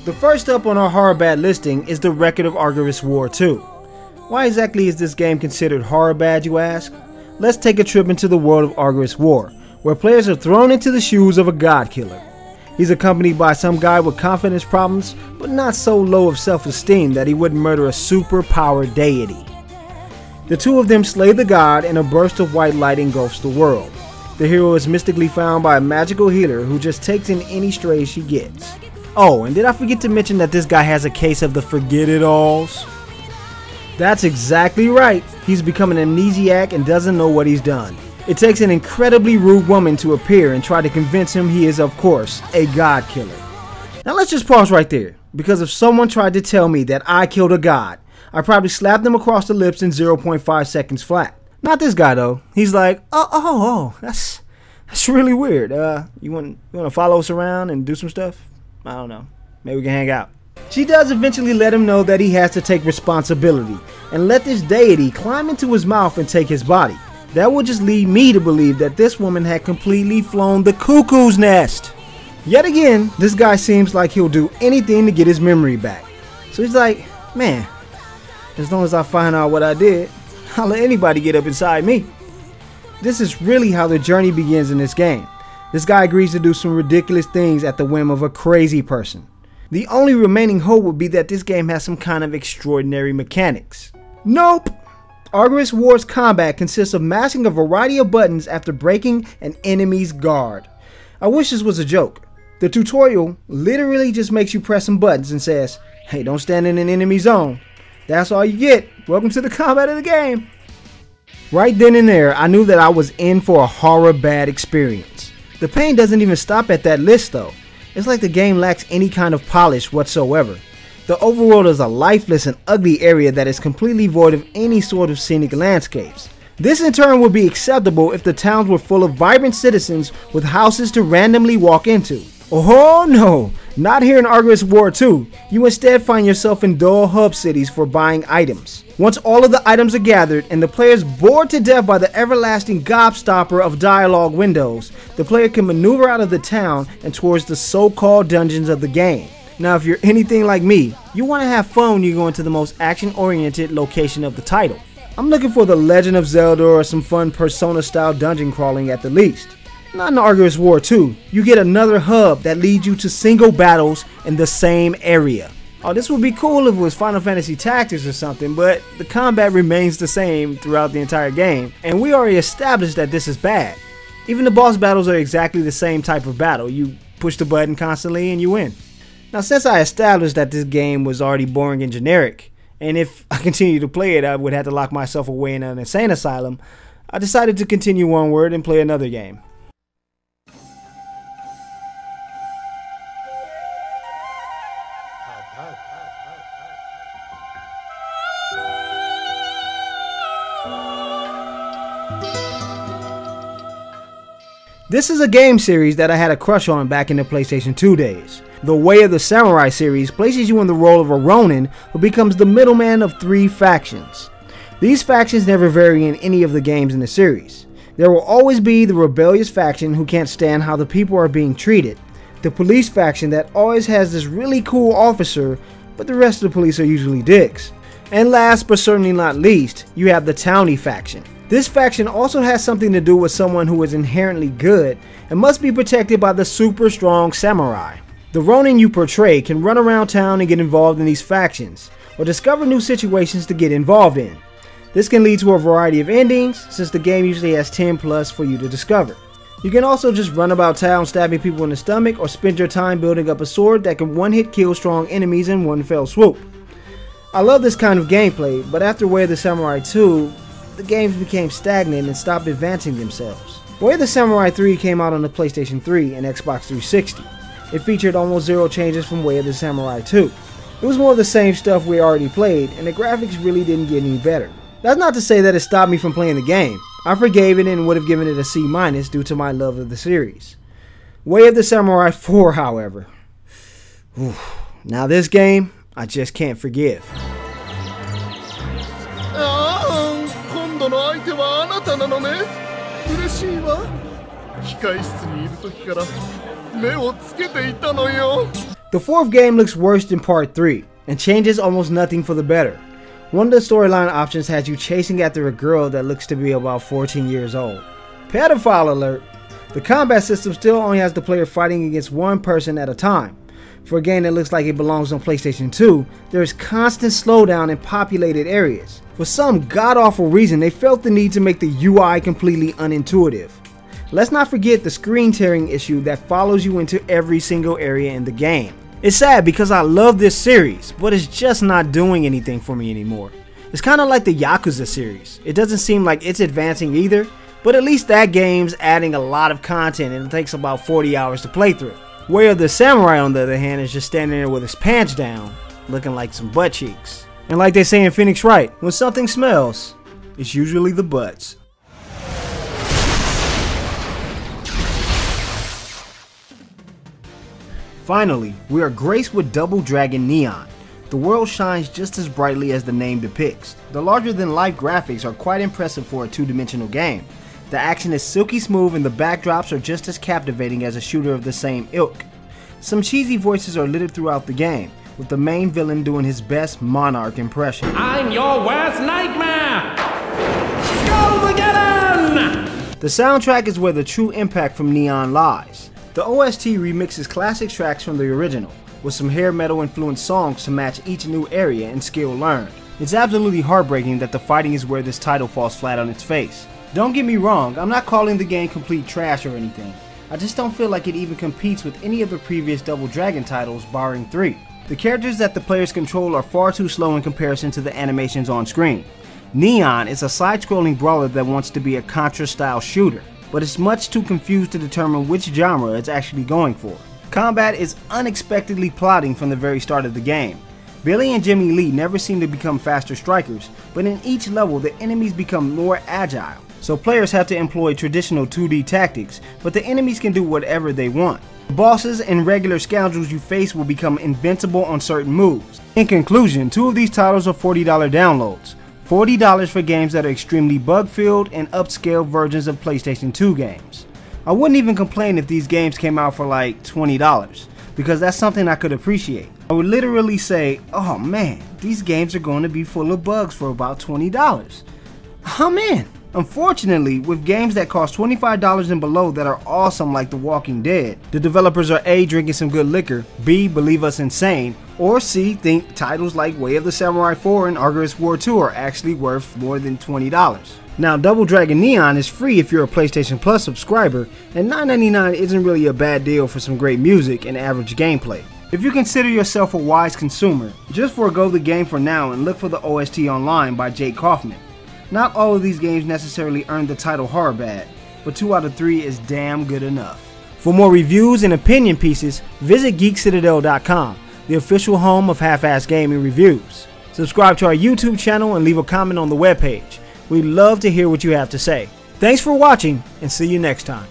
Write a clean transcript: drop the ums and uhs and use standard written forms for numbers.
The first up on our Horribad listing is the Record of Agarest War 2. Why exactly is this game considered Horribad, you ask? Let's take a trip into the world of Agarest War, where players are thrown into the shoes of a god killer. He's accompanied by some guy with confidence problems, but not so low of self-esteem that he wouldn't murder a super-powered deity. The two of them slay the god and a burst of white light engulfs the world. The hero is mystically found by a magical healer who just takes in any strays she gets. Oh, and did I forget to mention that this guy has a case of the forget-it-alls? That's exactly right. He's become an amnesiac and doesn't know what he's done. It takes an incredibly rude woman to appear and try to convince him he is, of course, a god killer. Now let's just pause right there, because if someone tried to tell me that I killed a god, I'd probably slap them across the lips in 0.5 seconds flat. Not this guy though. He's like, oh, that's really weird. You want to follow us around and do some stuff? I don't know. Maybe we can hang out. She does eventually let him know that he has to take responsibility and let this deity climb into his mouth and take his body. That would just lead me to believe that this woman had completely flown the cuckoo's nest. Yet again, this guy seems like he'll do anything to get his memory back. So he's like, man, as long as I find out what I did, I'll let anybody get up inside me. This is really how the journey begins in this game. This guy agrees to do some ridiculous things at the whim of a crazy person. The only remaining hope would be that this game has some kind of extraordinary mechanics. Nope! Agarest War's combat consists of mashing a variety of buttons after breaking an enemy's guard. I wish this was a joke. The tutorial literally just makes you press some buttons and says, hey, don't stand in an enemy zone. That's all you get. Welcome to the combat of the game. Right then and there, I knew that I was in for a Horribad experience. The pain doesn't even stop at that list though. It's like the game lacks any kind of polish whatsoever. The overworld is a lifeless and ugly area that is completely void of any sort of scenic landscapes. This in turn would be acceptable if the towns were full of vibrant citizens with houses to randomly walk into. Oh no, not here in Agarest War 2. You instead find yourself in dull hub cities for buying items. Once all of the items are gathered and the player is bored to death by the everlasting gobstopper of dialogue windows, the player can maneuver out of the town and towards the so-called dungeons of the game. Now if you're anything like me, you want to have fun when you go into the most action-oriented location of the title. I'm looking for the Legend of Zelda or some fun Persona-style dungeon crawling at the least. Not in Agarest War 2, you get another hub that leads you to single battles in the same area. Oh, this would be cool if it was Final Fantasy Tactics or something, but the combat remains the same throughout the entire game, and we already established that this is bad. Even the boss battles are exactly the same type of battle. You push the button constantly and you win. Now since I established that this game was already boring and generic, and if I continue to play it I would have to lock myself away in an insane asylum, I decided to continue onward and play another game. This is a game series that I had a crush on back in the PlayStation 2 days. The Way of the Samurai series places you in the role of a Ronin who becomes the middleman of 3 factions. These factions never vary in any of the games in the series. There will always be the rebellious faction who can't stand how the people are being treated, the police faction that always has this really cool officer, but the rest of the police are usually dicks. And last but certainly not least, you have the townie faction. This faction also has something to do with someone who is inherently good and must be protected by the super strong samurai. The Ronin you portray can run around town and get involved in these factions, or discover new situations to get involved in. This can lead to a variety of endings, since the game usually has 10 plus for you to discover. You can also just run about town stabbing people in the stomach, or spend your time building up a sword that can one-hit kill strong enemies in one fell swoop. I love this kind of gameplay, but after Way of the Samurai 2, the games became stagnant and stopped advancing themselves. Way of the Samurai 3 came out on the PlayStation 3 and Xbox 360. It featured almost zero changes from Way of the Samurai 2. It was more of the same stuff we already played, and the graphics really didn't get any better. That's not to say that it stopped me from playing the game. I forgave it and would have given it a C- due to my love of the series. Way of the Samurai 4, however. Now this game, I just can't forgive. The fourth game looks worse than part 3, and changes almost nothing for the better. One of the storyline options has you chasing after a girl that looks to be about 14 years old. Pedophile alert! The combat system still only has the player fighting against one person at a time. For a game that looks like it belongs on PlayStation 2, there is constant slowdown in populated areas. For some god-awful reason, they felt the need to make the UI completely unintuitive. Let's not forget the screen tearing issue that follows you into every single area in the game. It's sad because I love this series, but it's just not doing anything for me anymore. It's kind of like the Yakuza series. It doesn't seem like it's advancing either, but at least that game's adding a lot of content and it takes about 40 hours to play through. Way of the Samurai, on the other hand, is just standing there with his pants down, looking like some butt cheeks. And like they say in Phoenix Wright, when something smells, it's usually the butts. Finally, we are graced with Double Dragon Neon. The world shines just as brightly as the name depicts. The larger-than-life graphics are quite impressive for a two-dimensional game. The action is silky smooth and the backdrops are just as captivating as a shooter of the same ilk. Some cheesy voices are littered throughout the game, with the main villain doing his best Monarch impression. I'm your worst nightmare! Go The soundtrack is where the true impact from Neon lies. The OST remixes classic tracks from the original, with some hair metal influenced songs to match each new area and skill learned. It's absolutely heartbreaking that the fighting is where this title falls flat on its face. Don't get me wrong, I'm not calling the game complete trash or anything. I just don't feel like it even competes with any of the previous Double Dragon titles barring 3. The characters that the players control are far too slow in comparison to the animations on screen. Neon is a side-scrolling brawler that wants to be a Contra-style shooter, but it's much too confused to determine which genre it's actually going for. Combat is unexpectedly plotting from the very start of the game. Billy and Jimmy Lee never seem to become faster strikers, but in each level the enemies become more agile. So players have to employ traditional 2D tactics, but the enemies can do whatever they want. The bosses and regular scoundrels you face will become invincible on certain moves. In conclusion, 2 of these titles are $40 downloads. $40 for games that are extremely bug-filled and upscale versions of PlayStation 2 games. I wouldn't even complain if these games came out for like $20, because that's something I could appreciate. I would literally say, oh man, these games are going to be full of bugs for about $20. I'm in. Unfortunately, with games that cost $25 and below that are awesome like The Walking Dead, the developers are A, drinking some good liquor, B, believe us insane, or C, think titles like Way of the Samurai 4 and Agarest War 2 are actually worth more than $20. Now, Double Dragon Neon is free if you're a PlayStation Plus subscriber, and $9.99 isn't really a bad deal for some great music and average gameplay. If you consider yourself a wise consumer, just forego the game for now and look for the OST online by Jake Kaufman. Not all of these games necessarily earned the title Horribad, but 2 out of 3 is damn good enough. For more reviews and opinion pieces, visit GeekCitadel.com, the official home of half-assed gaming reviews. Subscribe to our YouTube channel and leave a comment on the webpage. We'd love to hear what you have to say. Thanks for watching, and see you next time.